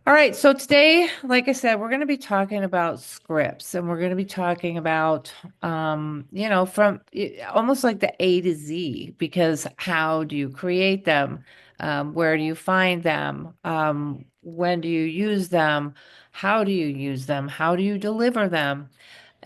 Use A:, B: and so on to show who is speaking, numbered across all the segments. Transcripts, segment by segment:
A: All right, so today, like I said, we're going to be talking about scripts and we're going to be talking about, from almost like the A to Z, because how do you create them? Where do you find them? When do you use them? How do you use them? How do you deliver them?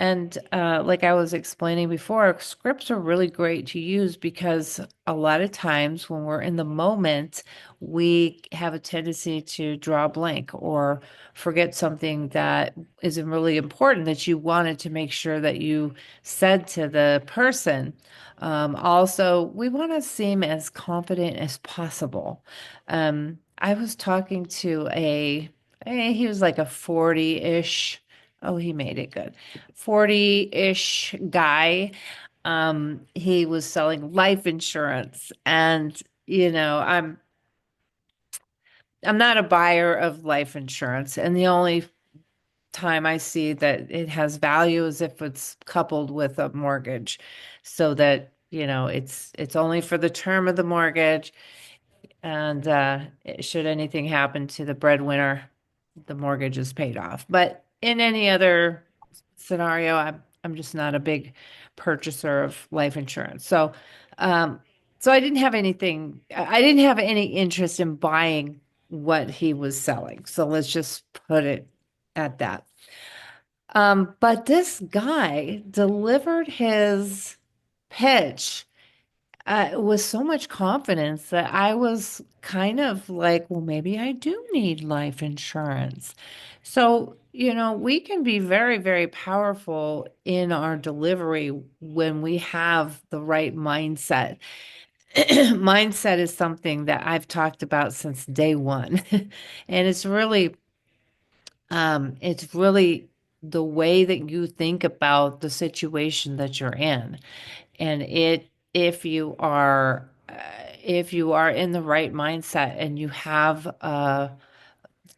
A: And like I was explaining before, scripts are really great to use because a lot of times when we're in the moment, we have a tendency to draw a blank or forget something that isn't really important that you wanted to make sure that you said to the person. Also, we want to seem as confident as possible. I was talking to he was like a 40-ish. Oh, he made it good. 40-ish guy. He was selling life insurance and I'm not a buyer of life insurance, and the only time I see that it has value is if it's coupled with a mortgage, so that it's only for the term of the mortgage, and should anything happen to the breadwinner, the mortgage is paid off. But in any other scenario, I'm just not a big purchaser of life insurance. Um, so I didn't have any interest in buying what he was selling. So let's just put it at that. But this guy delivered his pitch with so much confidence that I was kind of like, well, maybe I do need life insurance. So, we can be very, very powerful in our delivery when we have the right mindset. Mindset is something that I've talked about since day one. And it's really the way that you think about the situation that you're in. And if you are if you are in the right mindset and you have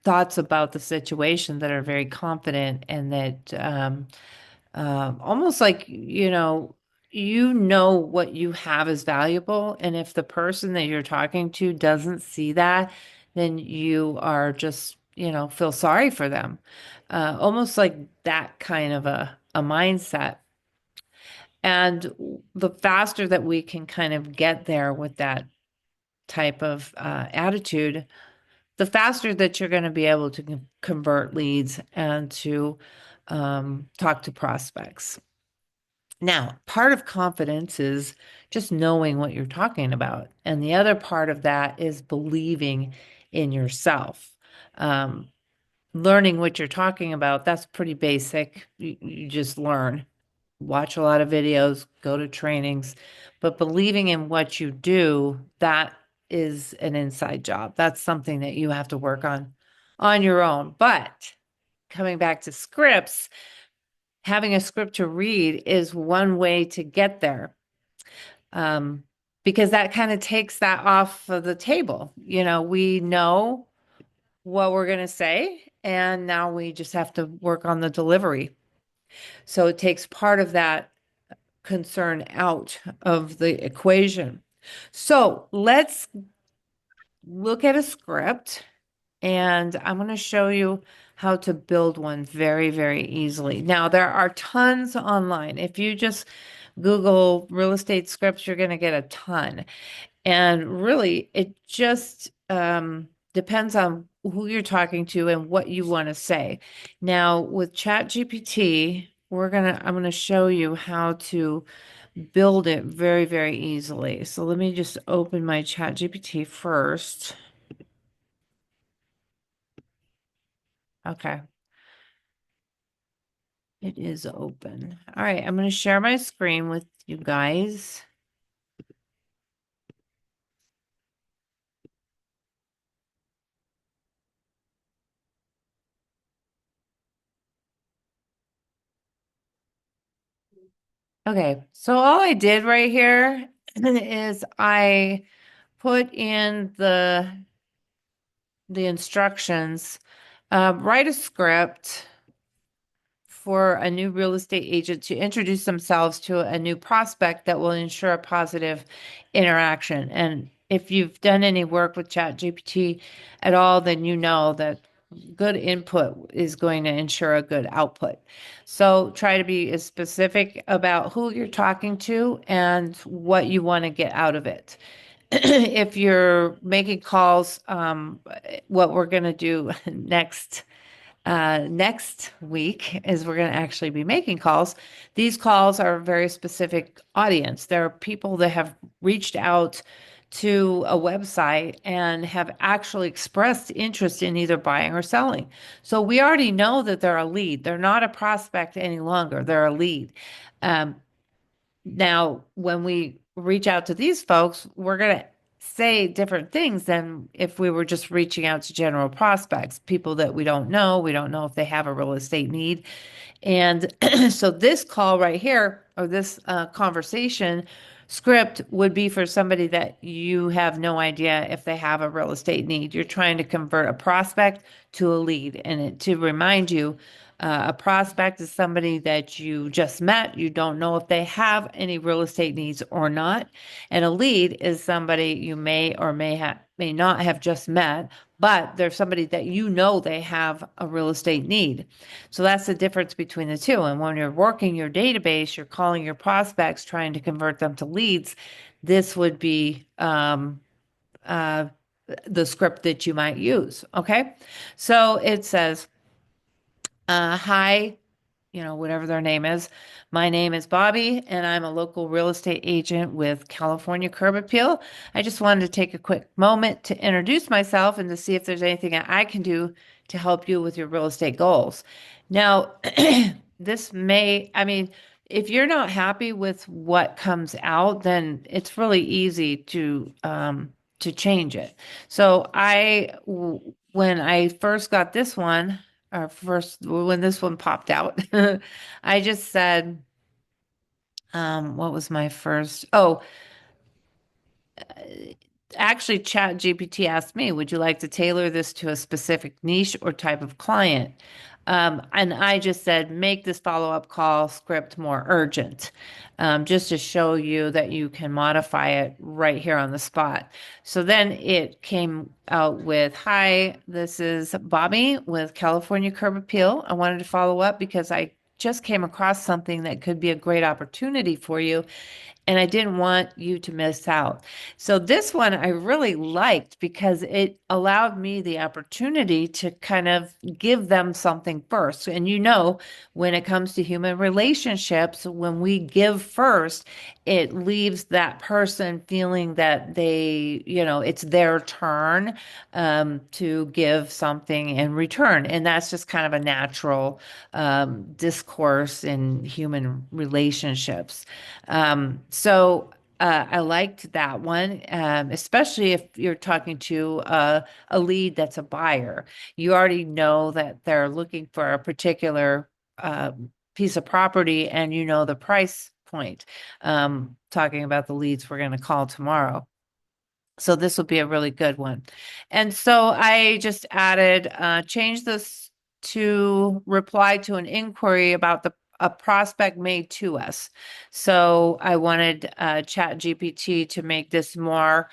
A: thoughts about the situation that are very confident and that almost like what you have is valuable, and if the person that you're talking to doesn't see that, then you are just feel sorry for them, almost like that kind of a mindset. And the faster that we can kind of get there with that type of attitude, the faster that you're going to be able to convert leads and to talk to prospects. Now, part of confidence is just knowing what you're talking about. And the other part of that is believing in yourself. Um, Learning what you're talking about, that's pretty basic. You just learn, watch a lot of videos, go to trainings, but believing in what you do, that is an inside job. That's something that you have to work on your own. But coming back to scripts, having a script to read is one way to get there. Um, because that kind of takes that off of the table. We know what we're going to say, and now we just have to work on the delivery. So it takes part of that concern out of the equation. So let's look at a script, and I'm going to show you how to build one very, very easily. Now, there are tons online. If you just Google real estate scripts, you're going to get a ton. And really, it just depends on who you're talking to and what you want to say. Now, with ChatGPT, I'm gonna show you how to build it very, very easily. So let me just open my ChatGPT first. Okay, it is open. All right, I'm gonna share my screen with you guys. Okay, so all I did right here is I put in the instructions, write a script for a new real estate agent to introduce themselves to a new prospect that will ensure a positive interaction. And if you've done any work with ChatGPT at all, then you know that good input is going to ensure a good output. So try to be as specific about who you're talking to and what you want to get out of it. If you're making calls, what we're going to do next week is we're going to actually be making calls. These calls are a very specific audience. There are people that have reached out to a website and have actually expressed interest in either buying or selling. So we already know that they're a lead. They're not a prospect any longer. They're a lead. Um, Now, when we reach out to these folks, we're going to say different things than if we were just reaching out to general prospects, people that we don't know. We don't know if they have a real estate need. And so this call right here, or this conversation script would be for somebody that you have no idea if they have a real estate need. You're trying to convert a prospect to a lead. And to remind you, a prospect is somebody that you just met. You don't know if they have any real estate needs or not. And a lead is somebody you may or may not have just met, but they're somebody that you know they have a real estate need. So that's the difference between the two. And when you're working your database, you're calling your prospects, trying to convert them to leads. This would be uh, the script that you might use. Okay. So it says, hi, whatever their name is. My name is Bobby, and I'm a local real estate agent with California Curb Appeal. I just wanted to take a quick moment to introduce myself and to see if there's anything that I can do to help you with your real estate goals. Now, I mean, if you're not happy with what comes out, then it's really easy to change it. So when I first got this one, or first when this one popped out, I just said, what was my first? Oh, actually, Chat GPT asked me, would you like to tailor this to a specific niche or type of client? And I just said, make this follow-up call script more urgent, just to show you that you can modify it right here on the spot. So then it came out with, hi, this is Bobby with California Curb Appeal. I wanted to follow up because I just came across something that could be a great opportunity for you, and I didn't want you to miss out. So this one I really liked because it allowed me the opportunity to kind of give them something first. And when it comes to human relationships, when we give first, it leaves that person feeling that it's their turn to give something in return. And that's just kind of a natural discourse in human relationships. I liked that one, especially if you're talking to a lead that's a buyer. You already know that they're looking for a particular piece of property and you know the price point. Talking about the leads we're going to call tomorrow. So this will be a really good one. And so I just added, change this to reply to an inquiry about a prospect made to us. So I wanted Chat GPT to make this more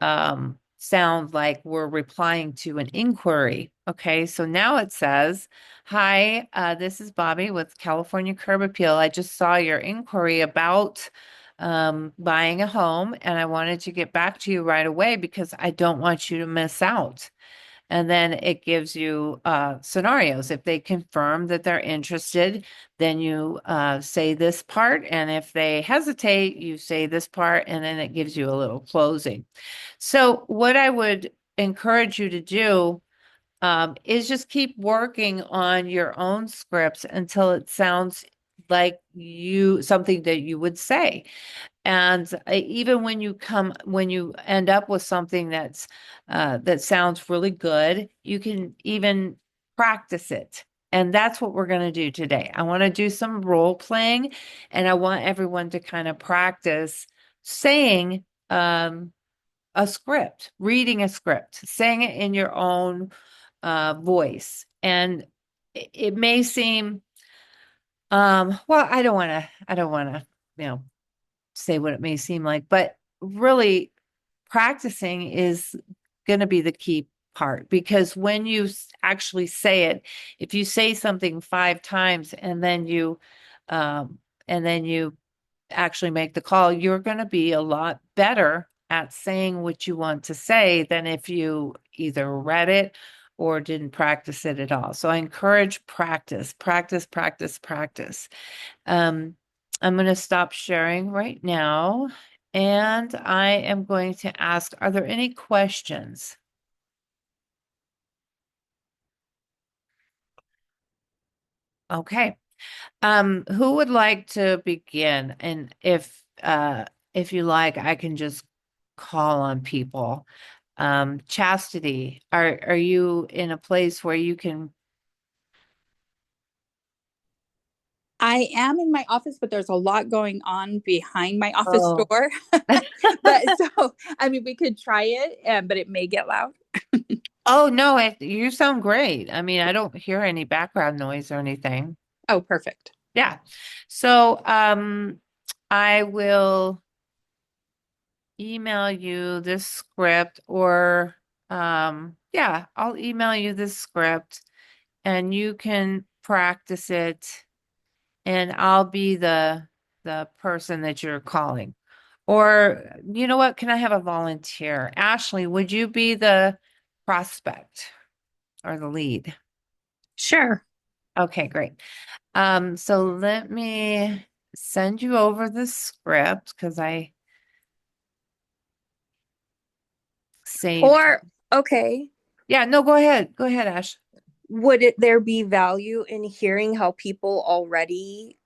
A: sound like we're replying to an inquiry. Okay, so now it says, hi, this is Bobby with California Curb Appeal. I just saw your inquiry about buying a home, and I wanted to get back to you right away because I don't want you to miss out. And then it gives you scenarios. If they confirm that they're interested, then you say this part. And if they hesitate, you say this part, and then it gives you a little closing. So, what I would encourage you to do is just keep working on your own scripts until it sounds like something that you would say. And even when you end up with something that sounds really good, you can even practice it. And that's what we're going to do today. I want to do some role playing, and I want everyone to kind of practice saying a script, reading a script, saying it in your own voice. And it may seem, well, I don't want to, say what it may seem like, but really practicing is going to be the key part because when you actually say it, if you say something 5 times um, and then you actually make the call, you're going to be a lot better at saying what you want to say than if you either read it or didn't practice it at all. So I encourage practice, practice, practice, practice. Um, I'm going to stop sharing right now. And I am going to ask, are there any questions? Okay. Who would like to begin? And if you like, I can just call on people. Chastity, are you in a place where you can?
B: I am in my office, but there's a lot going on behind my office
A: Oh.
B: door. But so, I mean, we could try it, but it may get loud.
A: Oh no, you sound great. I mean, I don't hear any background noise or anything.
B: Oh, perfect.
A: Yeah. So, I will email you this script or yeah, I'll email you this script and you can practice it and I'll be the person that you're calling. Or you know what? Can I have a volunteer? Ashley, would you be the prospect or the lead?
B: Sure.
A: Okay, great. So let me send you over the script because I saved.
C: Or, okay,
A: Yeah, no, go ahead. Go ahead, Ash.
C: would it there be value in hearing how people already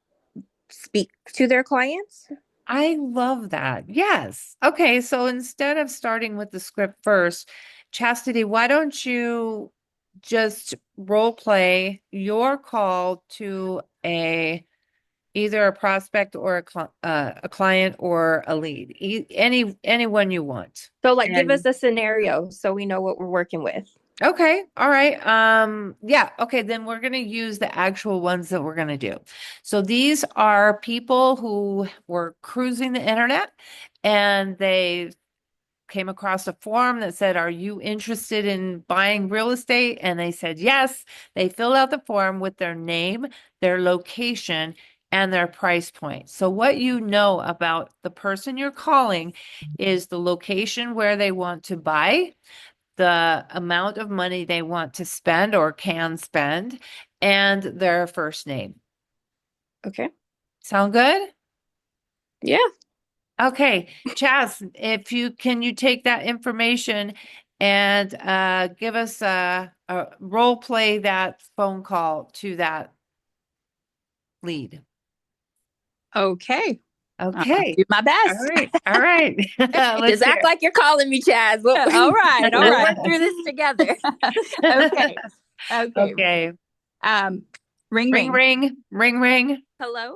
C: speak to their clients?
A: I love that. Yes. Okay, so instead of starting with the script first, Chastity, why don't you just role play your call to a either a prospect or a client or a lead, anyone you want.
C: So, like, give us
A: And
C: a scenario so we know what we're working with.
A: okay, all right. Yeah, okay, then we're gonna use the actual ones that we're gonna do. So these are people who were cruising the internet and they came across a forum that said, are you interested in buying real estate? And they said yes. They filled out the form with their name, their location, and their price point. So what you know about the person you're calling is the location where they want to buy, the amount of money they want to spend or can spend, and their first name.
C: Okay.
A: Sound good?
C: Yeah.
A: Okay, Chaz, if you can you take that information and give us a role play that phone call to that lead.
B: Okay. I'll
A: Okay.
B: do my
A: All
B: best.
A: right. All right.
C: Just
A: Let's hear
C: act like you're calling me, Chaz. We'll,
B: All right. All
C: we'll
B: right.
C: work through this together.
B: Okay. Okay.
A: Okay.
B: Um, ring,
A: Ring,
B: ring.
A: ring, ring, ring.
C: Hello?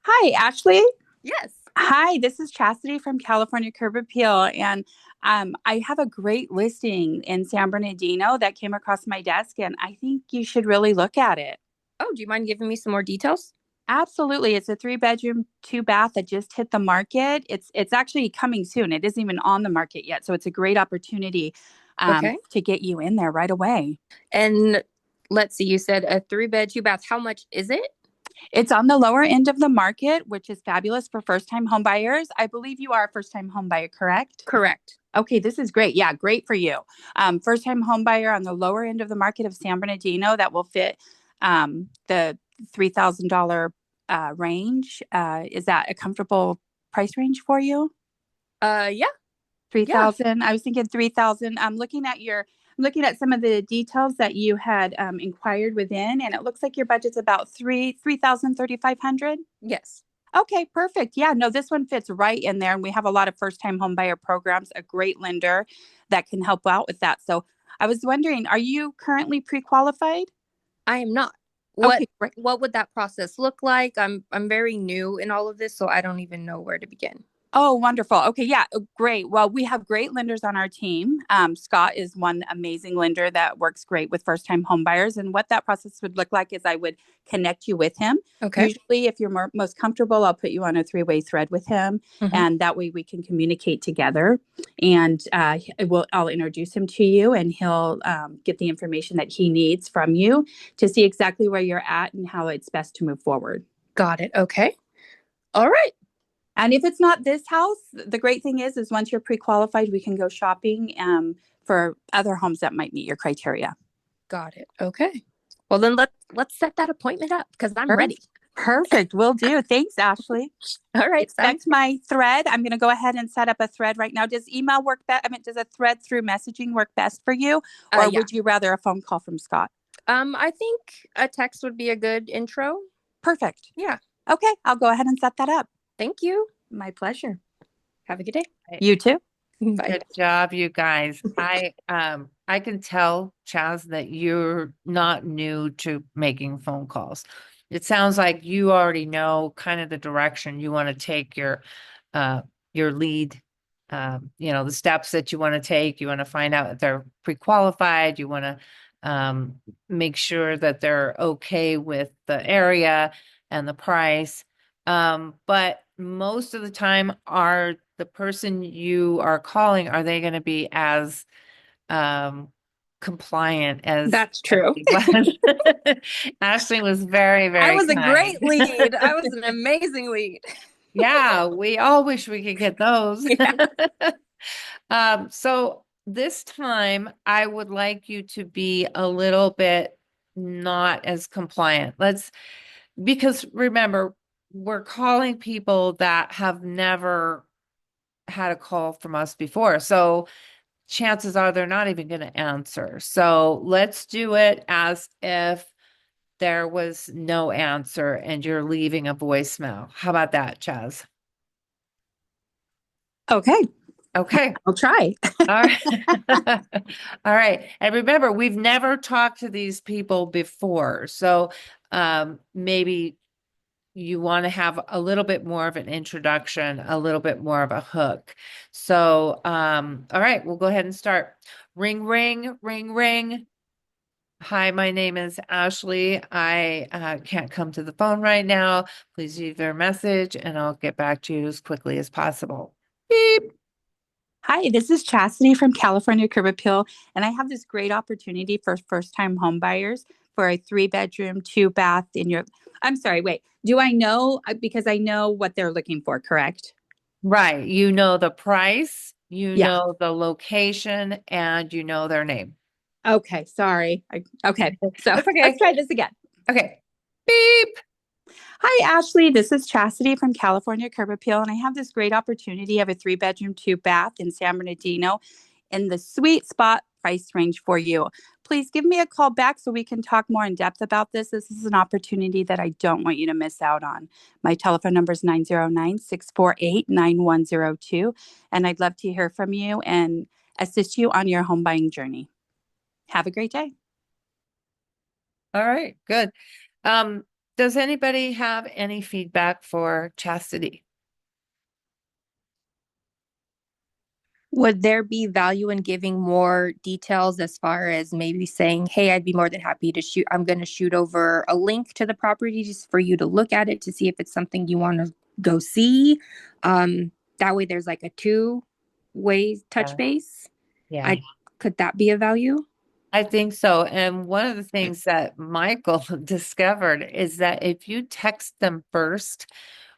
B: Hi, Ashley.
C: Yes.
B: Hi, this is Chastity from California Curb Appeal, and I have a great listing in San Bernardino that came across my desk, and I think you should really look at it.
C: Oh, do you mind giving me some more details?
B: Absolutely. It's a 3 bedroom, 2 bath that just hit the market. It's actually coming soon. It isn't even on the market yet. So it's a great opportunity
C: Okay.
B: to get you in there right away.
C: And let's see, you said a 3 bed, 2 bath. How much is it?
B: It's on the lower end of the market, which is fabulous for first time home buyers. I believe you are a first time home buyer, correct?
C: Correct.
B: Okay, this is great. Yeah, great for you. First time home buyer on the lower end of the market of San Bernardino that will fit the $3,000 range. Is that a comfortable price range for you?
C: Yeah.
B: Three
C: Yeah.
B: thousand. I was thinking 3,000. I'm looking at some of the details that you had inquired within, and it looks like your budget's about 3,000 3,500.
C: Yes.
B: Okay, perfect. Yeah, no, this one fits right in there. And we have a lot of first time home buyer programs, a great lender that can help out with that. So I was wondering, are you currently pre qualified?
C: I am not. What
B: Okay,
C: what would that process look like? I'm very new in all of this, so I don't even know where to begin.
B: Oh, wonderful. Okay, yeah, great. Well, we have great lenders on our team. Scott is one amazing lender that works great with first-time home buyers. And what that process would look like is I would connect you with him.
C: Okay.
B: Usually, if you're most comfortable, I'll put you on a three-way thread with him,
C: Mhm.
B: and that way we can communicate together. And I'll introduce him to you, and he'll get the information that he needs from you to see exactly where you're at and how it's best to move forward.
C: Got it. Okay. All right.
B: And if it's not this house, the great thing is once you're pre-qualified, we can go shopping for other homes that might meet your criteria.
C: Got it. Okay. Well, then let's set that appointment up because I'm ready.
B: Perfect. Will do. Thanks, Ashley.
C: All right.
B: Expect my thread. I'm going to go ahead and set up a thread right now. Does email work best? I mean, does a thread through messaging work best for you? Or
C: Yeah.
B: would you rather a phone call from Scott?
C: I think a text would be a good intro.
B: Perfect.
C: Yeah.
B: Okay. I'll go ahead and set that up.
C: Thank you.
B: My pleasure.
C: Have a good day.
B: You too.
C: Bye.
A: Good job, you guys. I can tell, Chaz, that you're not new to making phone calls. It sounds like you already know kind of the direction you want to take your lead. The steps that you want to take. You want to find out if they're pre-qualified. You want to make sure that they're okay with the area and the price. But most of the time, are the person you are calling, are they going to be as compliant as
C: That's true.
A: Ashley was? Ashley was very, very
C: I was a
A: kind.
C: great lead. I was an amazing lead.
A: Yeah, we all wish we could get those. So this time I would like you to be a little bit not as compliant. Because remember, we're calling people that have never had a call from us before. So chances are they're not even going to answer. So let's do it as if there was no answer and you're leaving a voicemail. How about that, Chaz?
B: Okay.
A: Okay.
B: I'll try.
A: All right. All right. And remember, we've never talked to these people before. So maybe you want to have a little bit more of an introduction, a little bit more of a hook. So, all right, we'll go ahead and start. Ring, ring, ring, ring. Hi, my name is Ashley. I can't come to the phone right now. Please leave your message and I'll get back to you as quickly as possible. Beep.
B: Hi, this is Chastity from California Curb Appeal, and I have this great opportunity for first-time home buyers for a 3-bedroom, 2-bath in your. I'm sorry, wait. Do I know? Because I know what they're looking for, correct?
A: Right. You know the price, you
B: Yeah.
A: know the location, and you know their name.
B: Okay, sorry. Okay, so
A: That's okay.
B: let's try this again.
A: Okay. Beep.
B: Hi, Ashley. This is Chastity from California Curb Appeal, and I have this great opportunity of a 3-bedroom, 2-bath in San Bernardino in the sweet spot price range for you. Please give me a call back so we can talk more in depth about this. This is an opportunity that I don't want you to miss out on. My telephone number is 909-648-9102, and I'd love to hear from you and assist you on your home buying journey. Have a great day.
A: All right, good. Does anybody have any feedback for Chastity?
C: Would there be value in giving more details as far as maybe saying, hey, I'd be more than happy to I'm going to shoot over a link to the property just for you to look at it to see if it's something you want to go see. That way there's like a two-way touch base.
A: Yeah.
C: Could that be a value?
A: I think so. And one of the things that Michael discovered is that if you text them first,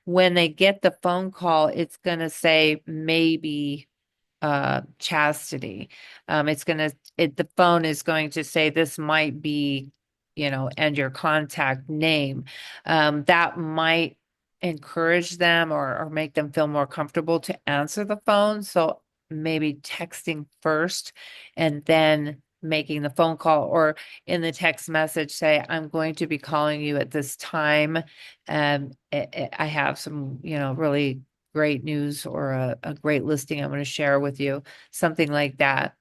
A: when they get the phone call, it's going to say maybe Chastity. The phone is going to say this might be, and your contact name. That might encourage them or make them feel more comfortable to answer the phone. So maybe texting first and then making the phone call, or in the text message say, I'm going to be calling you at this time. I have some, really great news or a great listing I'm going to share with you, something like that.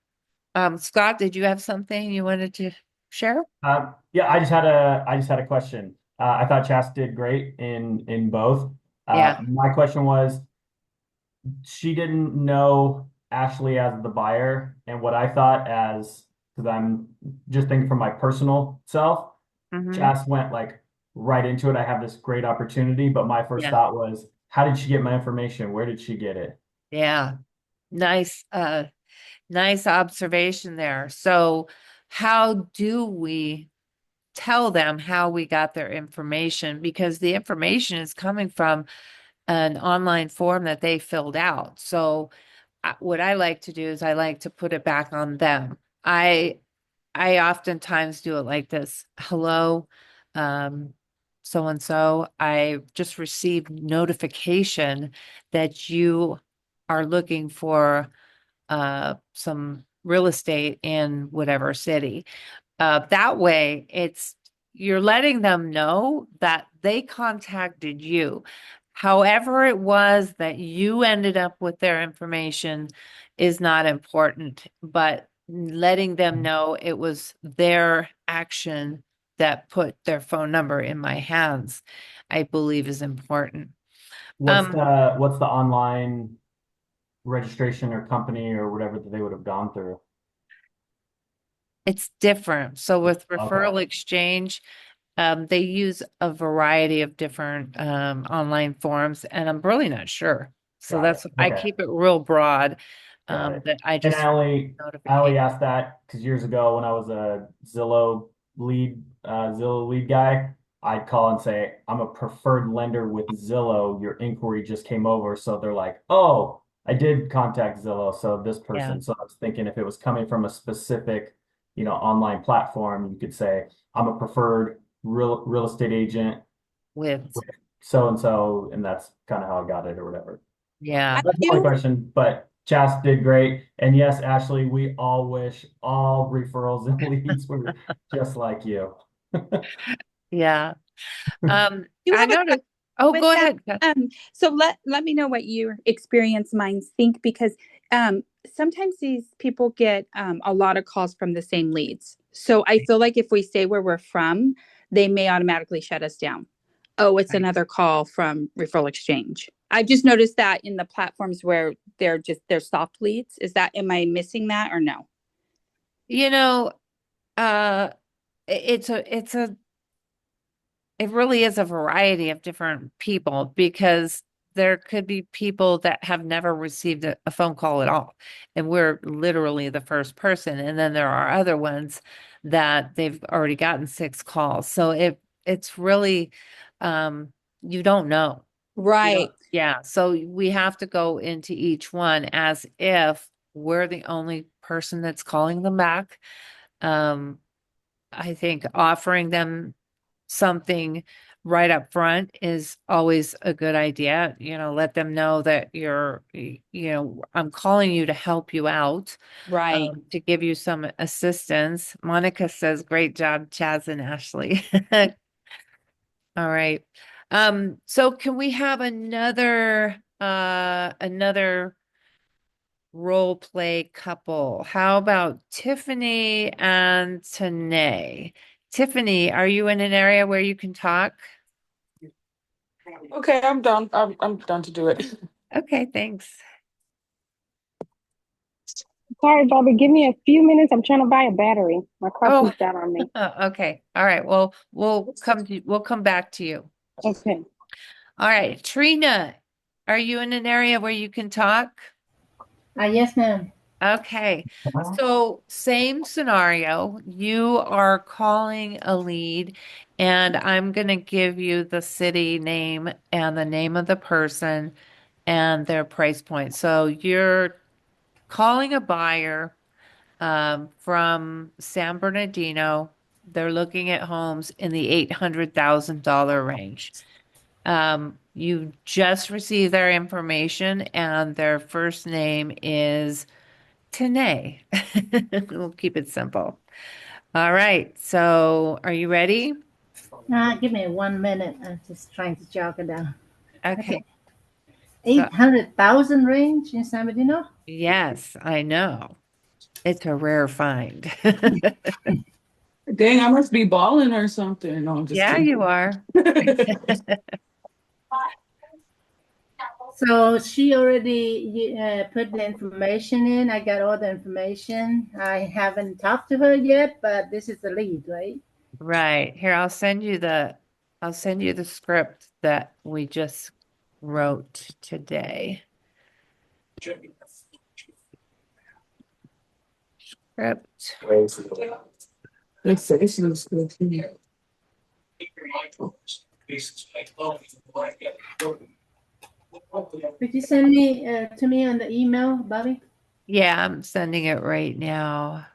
A: Scott, did you have something you wanted to share?
D: Yeah, I just had a question. I thought Chas did great in both.
A: Yeah.
D: My question was, she didn't know Ashley as the buyer, and what I thought as, because I'm just thinking from my personal self,
A: Hmm.
D: Jess went like right into it. I have this great opportunity, but my first
A: Yeah.
D: thought was, how did she get my information? Where did she get it?
A: Yeah. Nice, nice observation there. So how do we tell them how we got their information? Because the information is coming from an online form that they filled out. So what I like to do is I like to put it back on them. I oftentimes do it like this. Hello, um, so and so. I just received notification that you are looking for some real estate in whatever city. That way, it's you're letting them know that they contacted you. However, it was that you ended up with their information is not important, but letting them know it was their action that put their phone number in my hands, I believe is important. Um,
D: What's the online registration or company or whatever that they would have gone through?
A: it's different. So with
D: Okay,
A: referral exchange, they use a variety of different online forums, and I'm really not sure. So
D: got it.
A: that's I
D: Okay,
A: keep it real broad.
D: got it.
A: That I
D: And
A: just
D: I only
A: notification.
D: asked that because years ago when I was a Zillow lead guy, I'd call and say, I'm a preferred lender with Zillow. Your inquiry just came over. So they're like, oh, I did contact Zillow. So this
A: Yeah,
D: person. So I was thinking if it was coming from a specific, online platform, you could say, I'm a preferred real estate agent
A: with
D: with so and so, and that's kind of how I got it or whatever.
A: yeah.
B: I
D: That's my
B: do.
D: question, but Chas did great. And yes, Ashley, we all wish all referrals and leads were just like you.
A: Yeah.
B: Do
A: I
B: have a
A: noticed. Oh,
B: with
A: go
B: that.
A: ahead.
B: So let me know what your experience minds think because sometimes these people get a lot of calls from the same leads. So I feel like if we say where we're from, they may automatically shut us down. Oh, it's
A: Right.
B: another call from Referral Exchange. I've just noticed that in the platforms where they're soft leads. Is that am I missing that or no?
A: You know, uh, it really is a variety of different people because there could be people that have never received a phone call at all. And we're literally the first person. And then there are other ones that they've already gotten 6 calls. So it's really you don't know. You
B: Right.
A: know, yeah. So we have to go into each one as if we're the only person that's calling them back. Um, I think offering them something right up front is always a good idea. Let them know that I'm calling you to help you out,
B: Right.
A: to give you some assistance. Monica says, great job, Chaz and Ashley. All right. So can we have another role play couple? How about Tiffany and Tanae? Tiffany, are you in an area where you can talk?
E: Okay, I'm done. I'm done to do it.
A: Okay, thanks.
F: Sorry, Bobby, give me a few minutes. I'm trying to buy a battery. My car
A: Oh,
F: freaked out on me.
A: okay. All right. Well, we'll come back to you.
F: Okay.
A: All right. Trina, are you in an area where you can talk?
G: Yes, ma'am.
A: Okay. So same scenario. You are calling a lead, and I'm going to give you the city name and the name of the person and their price point. So you're calling a buyer from San Bernardino. They're looking at homes in the $800,000 range. You just received their information, and their first name is Tanae. We'll keep it simple. All right. So, are you ready?
G: Give me 1 minute. I'm just trying to jot it down.
A: Okay.
G: Okay.
A: So,
G: 800,000 range in San Bernardino?
A: yes, I know. It's a rare find.
E: Dang, I must be balling or something. No, I'm just
A: Yeah,
E: kidding.
A: you are.
G: So she already put the information in. I got all the information. I haven't talked to her yet, but this is the lead, right?
A: Right. Here, I'll send you the script that we just wrote today. Script.
E: Let's say this looks good to me.
G: Could you send me to me on the email, Bobby?
A: Yeah, I'm sending it right now.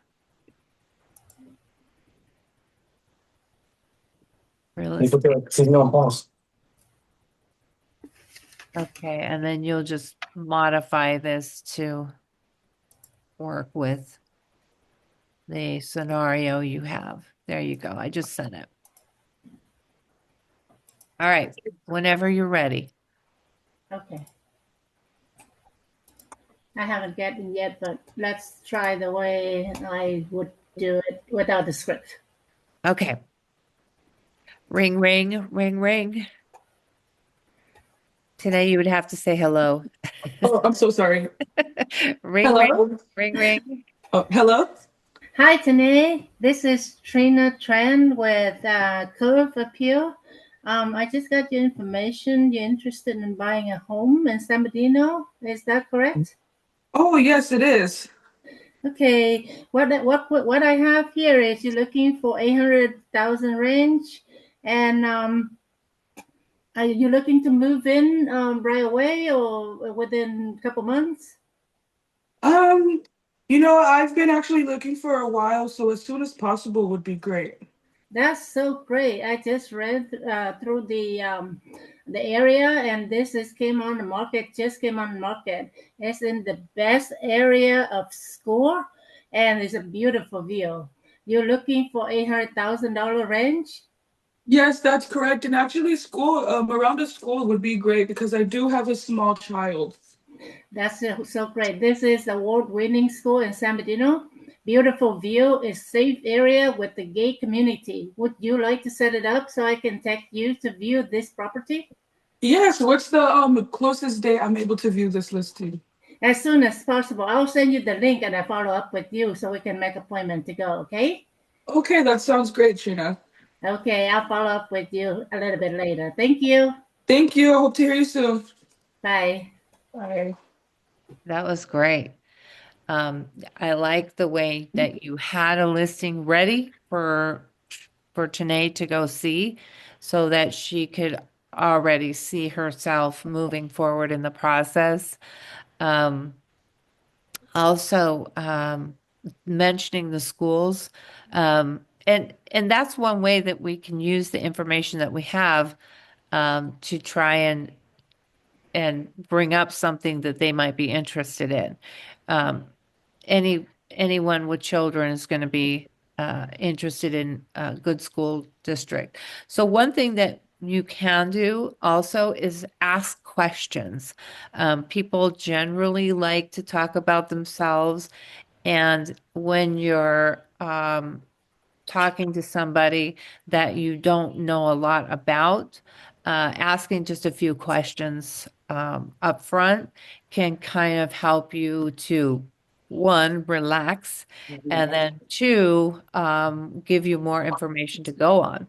A: Realistic. Okay, and then you'll just modify this to work with the scenario you have. There you go. I just sent it. All right, whenever you're ready.
G: Okay. I haven't gotten yet, but let's try the way I would do it without the script.
A: Okay. Ring, ring, ring, ring. Today you would have to say hello.
E: Oh, I'm so sorry.
A: Ring,
E: Hello?
A: ring, ring, ring.
E: Oh, hello?
G: Hi, Tanae. This is Trina Tran with Curve Appeal. I just got your information. You're interested in buying a home in San Bernardino. Is that correct?
E: Oh, yes, it is.
G: Okay. What I have here is you're looking for 800,000 range, and are you looking to move in right away or within a couple months?
E: Um, I've been actually looking for a while, so as soon as possible would be great.
G: That's so great. I just read through the area, and this is came on the market. Just came on the market. It's in the best area of Score, and it's a beautiful view. You're looking for $800,000 range.
E: Yes, that's correct. And actually, around the school would be great because I do have a small child.
G: That's so great. This is award-winning school in San Bernardino. Beautiful view, is safe area with the gay community. Would you like to set it up so I can take you to view this property?
E: Yes, what's the closest day I'm able to view this listing?
G: As soon as possible. I'll send you the link and I follow up with you so we can make appointment to go, okay?
E: Okay, that sounds great, Trina.
G: Okay, I'll follow up with you a little bit later. Thank you.
E: Thank you. I hope to hear you soon.
G: Bye.
E: Bye.
A: That was great. I like the way that you had a listing ready for Tanae to go see so that she could already see herself moving forward in the process. Um, also, mentioning the schools. And that's one way that we can use the information that we have to try and bring up something that they might be interested in. Anyone with children is going to be interested in a good school district. So one thing that you can do also is ask questions. People generally like to talk about themselves, and when you're talking to somebody that you don't know a lot about, asking just a few questions up front can kind of help you to, one, relax, and then two, give you more information to go on.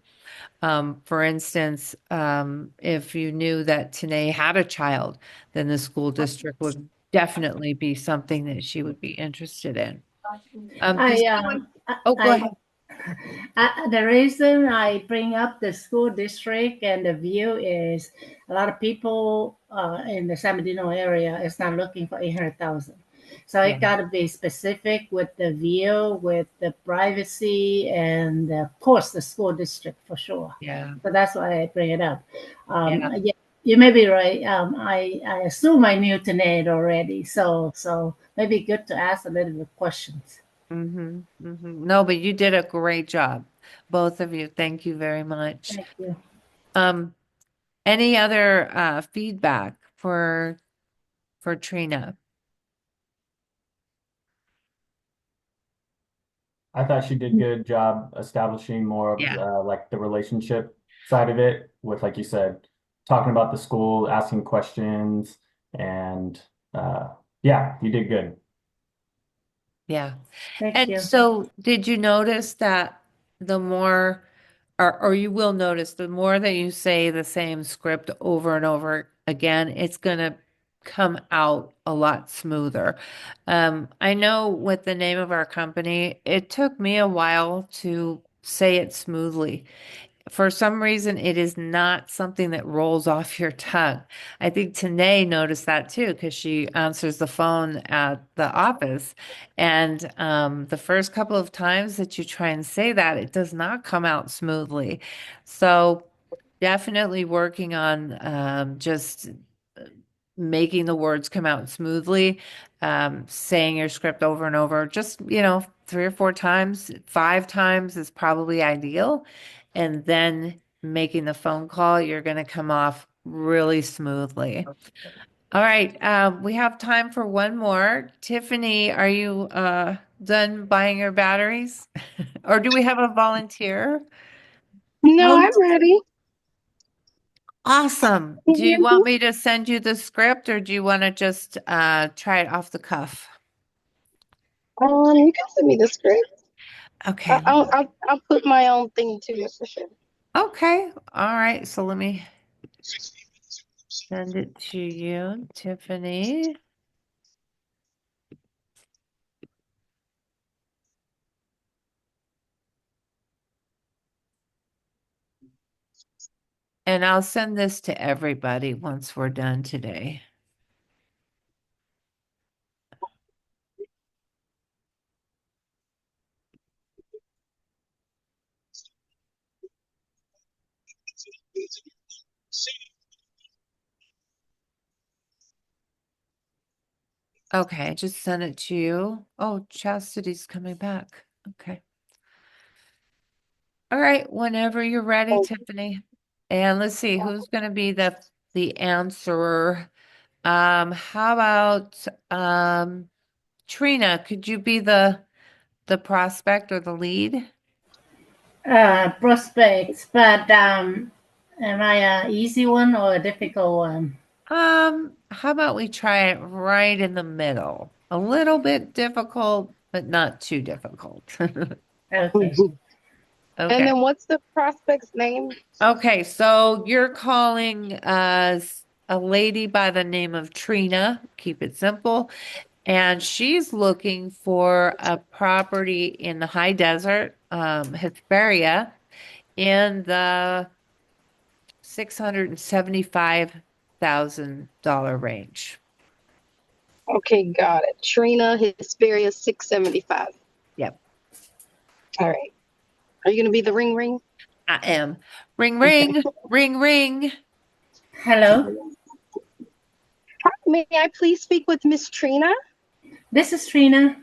A: For instance, if you knew that Tanae had a child, then the school district would definitely be something that she would be interested in. Does
G: I,
A: anyone- oh, go ahead.
G: The reason I bring up the school district and the view is a lot of people in the San Bernardino area is not looking for 800,000. So
A: Yeah.
G: it got to be specific with the view, with the privacy, and of course the school district for sure.
A: Yeah.
G: So that's why I bring it up.
A: Yeah.
G: Yeah, you may be right. I assume I knew Tanaid already, so maybe good to ask a little bit questions.
A: No, but you did a great job, both of you. Thank you very much.
G: Thank you.
A: Um, any other feedback for Trina?
D: I thought she did a good job establishing more of
A: Yeah.
D: like the relationship side of it with, like you said, talking about the school, asking questions, And yeah, you did good.
A: Yeah.
G: Thank
A: And
G: you.
A: so did you notice that the more, or you will notice the more that you say the same script over and over again, it's going to come out a lot smoother. I know with the name of our company, it took me a while to say it smoothly. For some reason, it is not something that rolls off your tongue. I think Tanae noticed that too, because she answers the phone at the office. And the first couple of times that you try and say that, it does not come out smoothly. So definitely working on just making the words come out smoothly, saying your script over and over, just, 3 or 4 times, 5 times is probably ideal. And then making the phone call, you're going to come off really smoothly. All right, we have time for one more. Tiffany, are you done buying your batteries? Or do we have a volunteer?
F: No,
G: No,
F: I'm ready.
A: Awesome.
F: Can
A: Do
F: you
A: you
F: hear
A: want
F: me?
A: me to send you the script or do you want to just try it off the cuff?
F: You can send me the script.
A: Okay.
F: I'll put my own thing to it for sure.
A: Okay. All right. So let me send it to you, Tiffany. And I'll send this to everybody once we're done today. Okay, I just sent it to you. Oh, Chastity's coming back. Okay. All right, whenever you're ready, Tiffany. And let's see who's going to be the answerer. How about Trina? Could you be the prospect or the lead?
G: prospects, but am I a easy one or a difficult one?
A: How about we try it right in the middle? A little bit difficult, but not too difficult.
G: Okay.
F: And
A: Okay.
F: then what's the prospect's name?
A: Okay, so you're calling a lady by the name of Trina, keep it simple, and she's looking for a property in the high desert, Hesperia, in the $675,000 range.
F: Okay, got it. Trina Hesperia 675.
A: Yep,
F: All right. Are you gonna be the ring ring?
A: I am. Ring,
F: Okay.
A: ring, ring, ring.
G: Hello,
F: May I please speak with Miss Trina?
G: this is Trina.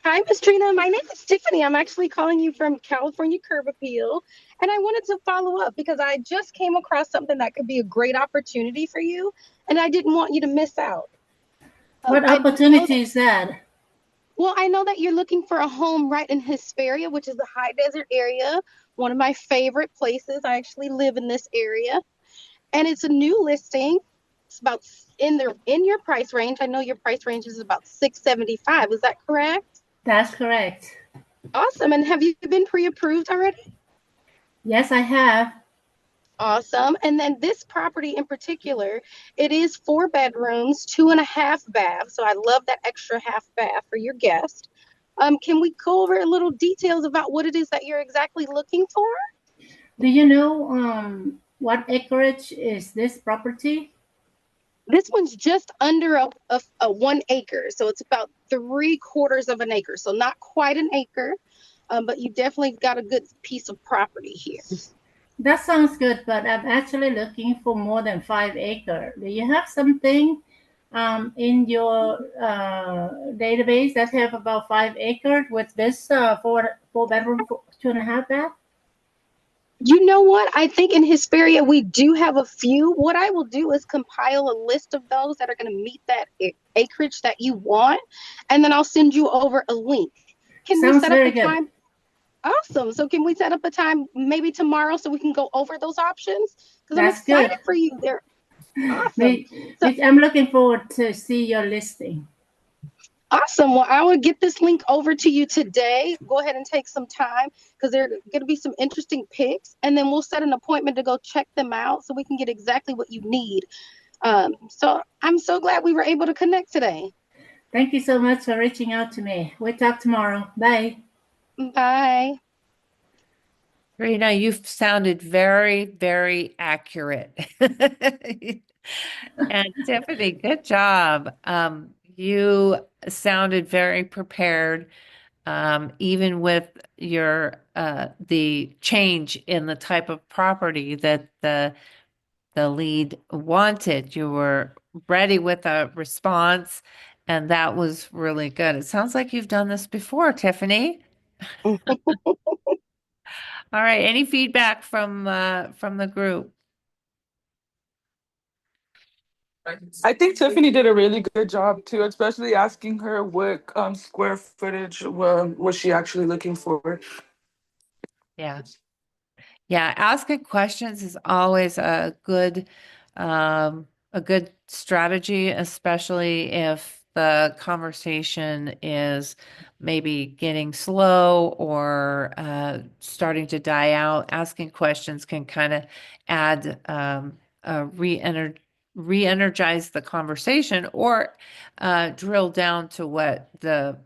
F: Hi, Miss Trina. My name is Tiffany. I'm actually calling you from California Curb Appeal. And I wanted to follow up because I just came across something that could be a great opportunity for you. And I didn't want you to miss out.
G: What
F: I know
G: opportunity
F: that,
G: is that?
F: well, I know that you're looking for a home right in Hesperia, which is a high desert area, one of my favorite places. I actually live in this area. And it's a new listing. It's about in your price range. I know your price range is about 675. Is that correct?
G: That's correct.
F: Awesome. And have you been pre-approved already?
G: Yes, I have.
F: Awesome. And then this property in particular, it is 4 bedrooms, 2.5 baths. So I love that extra half bath for your guest. Can we go over a little details about what it is that you're exactly looking for?
G: Do you know what acreage is this property?
F: This one's just under a 1 acre. So it's about 3/4 of an acre. So not quite an acre, but you definitely got a good piece of property here.
G: That sounds good, but I'm actually looking for more than 5 acre. Do you have something in your database that have about 5 acre with this four bedroom, 2.5 bath?
F: You know what? I think in Hesperia we do have a few. What I will do is compile a list of those that are going to meet that acreage that you want, and then I'll send you over a link. Can we
G: Sounds
F: set up
G: very
F: a
G: good.
F: time? Awesome. So can we set up a time maybe tomorrow so we can go over those options? Because I'm
G: That's good.
F: excited for you there. Awesome. So
G: I'm looking forward to see your listing.
F: awesome. Well, I will get this link over to you today. Go ahead and take some time because there are going to be some interesting picks, and then we'll set an appointment to go check them out so we can get exactly what you need. So I'm so glad we were able to connect today.
G: Thank you so much for reaching out to me. We'll talk tomorrow. Bye.
F: Bye.
A: Rena, you've sounded very, very accurate. And Tiffany, good job. You sounded very prepared, even with your the change in the type of property that the lead wanted. You were ready with a response, and that was really good. It sounds like you've done this before, Tiffany. All right, any feedback from the group?
E: I think Tiffany did a really good job too, especially asking her what square footage was she actually looking for.
A: Yeah. Yeah, asking questions is always a good strategy, especially if the conversation is maybe getting slow or starting to die out. Asking questions can kind of add re-energize the conversation or drill down to what the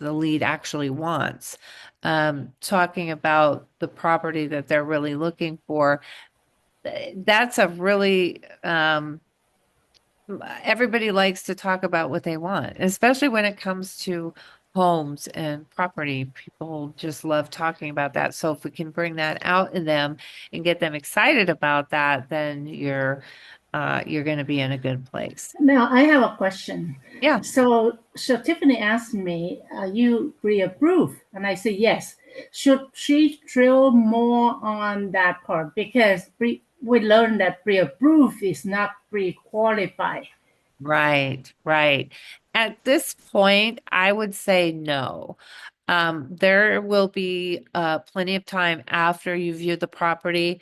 A: lead actually wants. Talking about the property that they're really looking for. That's a really, everybody likes to talk about what they want, especially when it comes to homes and property. People just love talking about that. So if we can bring that out in them and get them excited about that, then you're going to be in a good place.
G: Now I have a question.
A: Yeah.
G: So Tiffany asked me, "You pre-approve?" And I say yes. Should she drill more on that part because we learned that pre-approve is not pre-qualified.
A: Right, right. At this point, I would say no. There will be plenty of time after you view the property.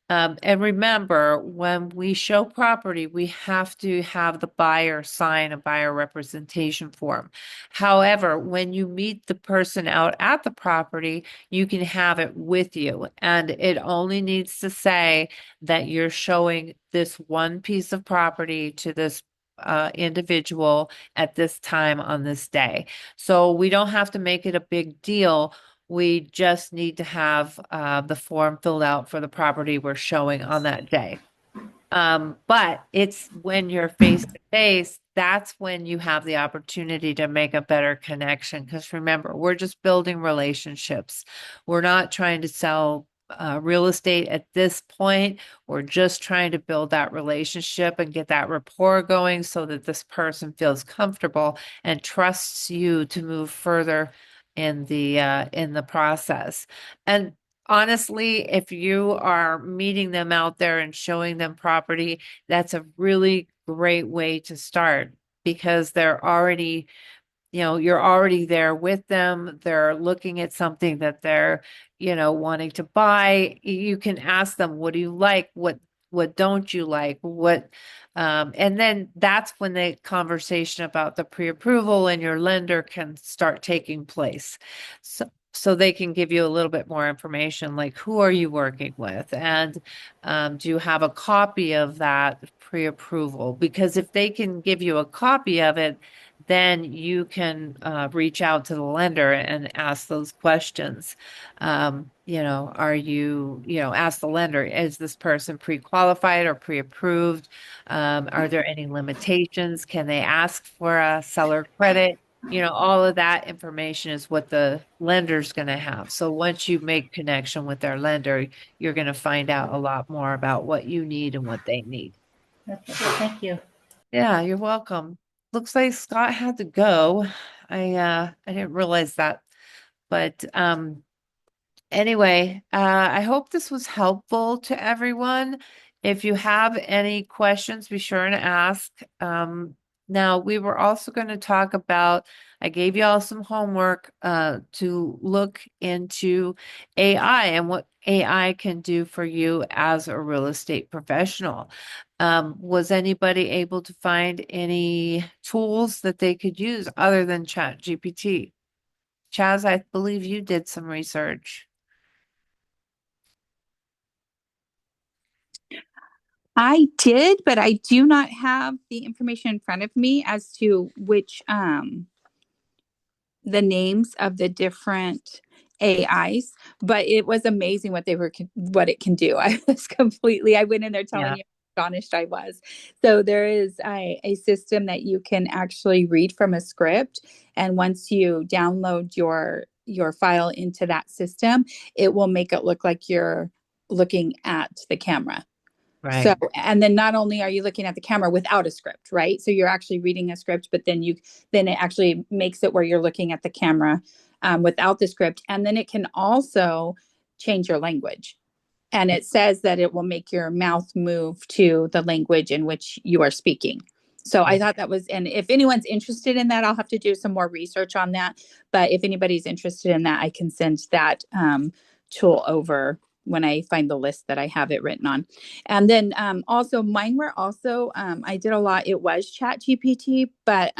A: And remember, when we show property, we have to have the buyer sign a buyer representation form. However, when you meet the person out at the property, you can have it with you. And it only needs to say that you're showing this one piece of property to this individual at this time on this day. So we don't have to make it a big deal. We just need to have the form filled out for the property we're showing on that day. But it's when you're face to face, that's when you have the opportunity to make a better connection. Because remember, we're just building relationships. We're not trying to sell real estate at this point. We're just trying to build that relationship and get that rapport going so that this person feels comfortable and trusts you to move further in the process. And honestly, if you are meeting them out there and showing them property, that's a really great way to start because they're already, you're already there with them. They're looking at something that they're, wanting to buy. You can ask them, what do you like? What don't you like? And then that's when the conversation about the pre-approval and your lender can start taking place. So they can give you a little bit more information, like who are you working with? And do you have a copy of that pre-approval? Because if they can give you a copy of it, then you can reach out to the lender and ask those questions. Ask the lender, is this person pre-qualified or pre-approved? Are there any limitations? Can they ask for a seller credit? All of that information is what the lender's going to have. So once you make connection with their lender, you're going to find out a lot more about what you need and what they need.
G: Okay, thank you.
A: Yeah, you're welcome. Looks like Scott had to go. I didn't realize that. But anyway, I hope this was helpful to everyone. If you have any questions, be sure to ask. Now, we were also going to talk about, I gave you all some homework to look into AI and what AI can do for you as a real estate professional. Was anybody able to find any tools that they could use other than ChatGPT? Chaz, I believe you did some research.
B: I did, but I do not have the information in front of me as to which the names of the different AIs, but it was amazing what it can do. I went in there telling
A: Yeah.
B: you how astonished I was. So there is a system that you can actually read from a script, and once you download your file into that system, it will make it look like you're looking at the camera. So,
A: Right.
B: and then not only are you looking at the camera without a script, right? So you're actually reading a script, but then it actually makes it where you're looking at the camera without the script. And then it can also change your language. And it says that it will make your mouth move to the language in which you are speaking. So I thought that was, and if anyone's interested in that, I'll have to do some more research on that. But if anybody's interested in that, I can send that tool over when I find the list that I have it written on. And then also mine were also, I did a lot, it was Chat GPT, but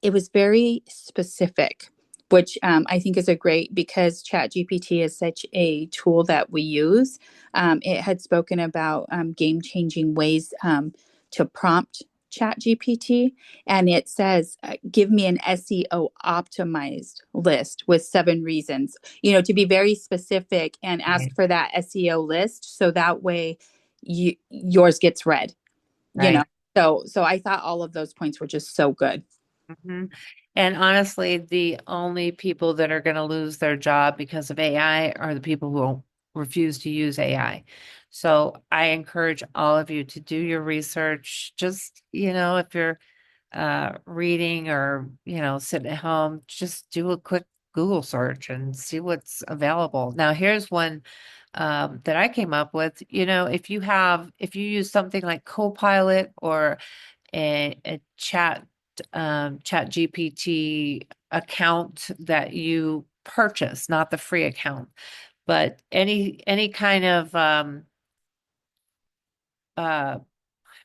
B: it was very specific, which I think is a great because Chat GPT is such a tool that we use. It had spoken about game-changing ways to prompt Chat GPT, and it says, "Give me an SEO optimized list with 7 reasons." To be very specific and ask for that SEO list, so that way yours gets read.
A: Right.
B: So I thought all of those points were just so good.
A: Mhm. And honestly, the only people that are going to lose their job because of AI are the people who refuse to use AI. So I encourage all of you to do your research. Just, if you're reading or, sitting at home, just do a quick Google search and see what's available. Now, here's one that I came up with. If you use something like Copilot or a chat GPT account that you purchase, not the free account, but any kind of I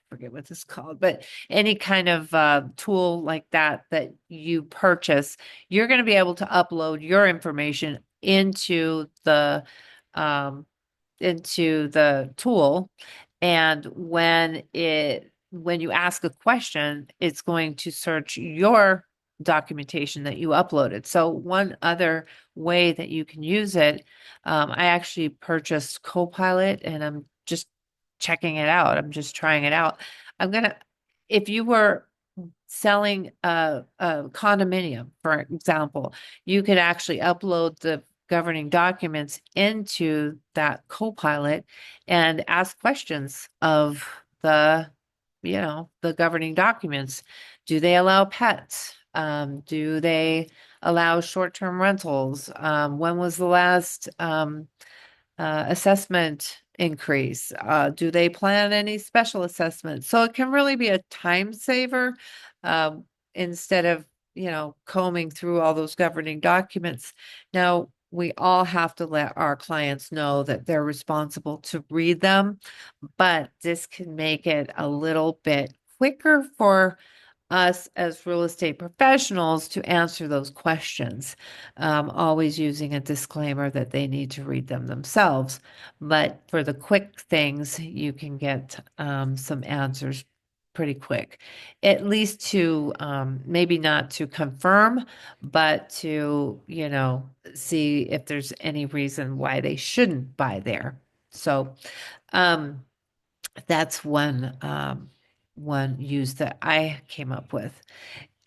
A: forget what this is called, but any kind of tool like that you purchase, you're going to be able to upload your information um, into the tool, and when you ask a question, it's going to search your documentation that you uploaded. So one other way that you can use it, I actually purchased Copilot and I'm just checking it out. I'm just trying it out. If you were selling a condominium, for example, you could actually upload the governing documents into that Copilot and ask questions of the governing documents. Do they allow pets? Do they allow short-term rentals? When was the last assessment increase? Do they plan any special assessments? So it can really be a time saver instead of, combing through all those governing documents. Now, we all have to let our clients know that they're responsible to read them, but this can make it a little bit quicker for us as real estate professionals to answer those questions, always using a disclaimer that they need to read them themselves. But for the quick things, you can get some answers pretty quick, at least to maybe not to confirm, but to, see if there's any reason why they shouldn't buy there. So, that's one use that I came up with.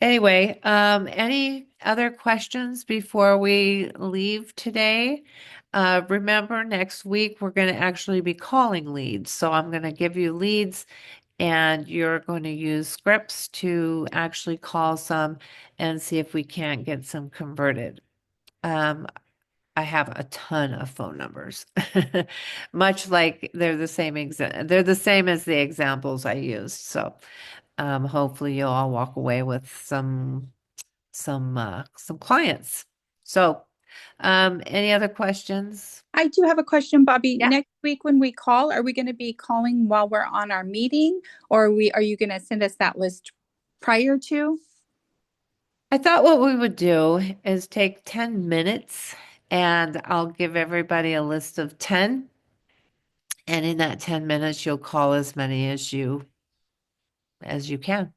A: Anyway, any other questions before we leave today? Remember, next week we're going to actually be calling leads. So I'm going to give you leads and you're going to use scripts to actually call some and see if we can't get some converted. I have a ton of phone numbers, much like they're the same as the examples I used. So hopefully you'll all walk away with some clients. So Any other questions?
B: I do have a question, Bobby.
A: Yeah.
B: Next week when we call, are we going to be calling while we're on our meeting, or are you going to send us that list prior to?
A: I thought what we would do is take 10 minutes and I'll give everybody a list of 10. And in that 10 minutes, you'll call as many as you can.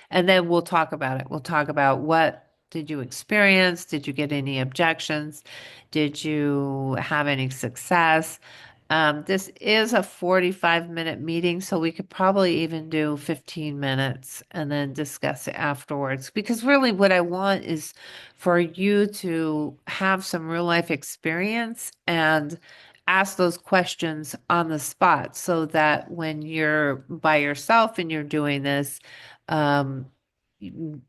A: And then we'll talk about it. We'll talk about what did you experience? Did you get any objections? Did you have any success? This is a 45-minute meeting, so we could probably even do 15 minutes and then discuss it afterwards. Because really, what I want is for you to have some real life experience and ask those questions on the spot so that when you're by yourself and you're doing this,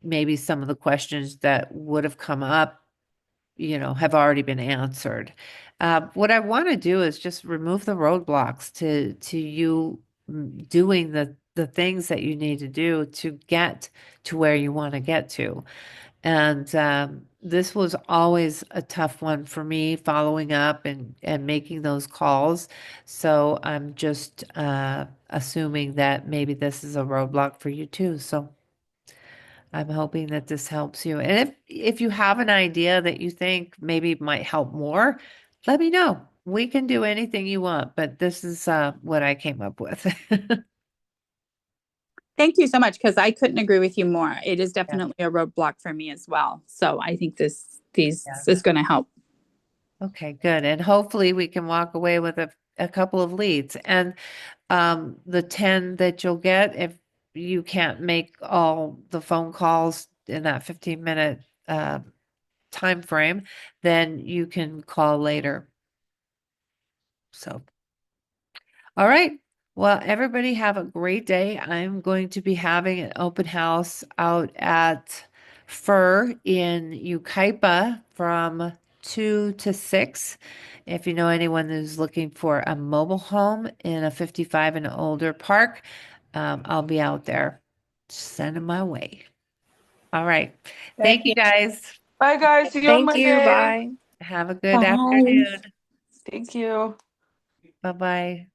A: maybe some of the questions that would have come up, have already been answered. What I want to do is just remove the roadblocks to you doing the things that you need to do to get to where you want to get to. And this was always a tough one for me, following up and making those calls. So I'm just assuming that maybe this is a roadblock for you too. So I'm hoping that this helps you. And if you have an idea that you think maybe might help more, let me know. We can do anything you want, but this is what I came up with.
B: Thank you so much, because I couldn't agree with you more. It is definitely a roadblock for me as well. So I think this is going to help.
A: Okay, good. And hopefully we can walk away with a couple of leads. And the 10 that you'll get, if you can't make all the phone calls in that 15-minute time frame, then you can call later. So, all right. Well, everybody have a great day. I'm going to be having an open house out at Fur in Yucaipa from 2 to 6. If you know anyone who's looking for a mobile home in a 55 and older park, I'll be out there. Send them my way. All right. Thank you, guys.
E: Bye, guys. See you on
C: Thank you.
E: Monday.
C: Bye.
A: Have a good
B: Bye.
A: afternoon.
E: Thank you.
A: Bye-bye.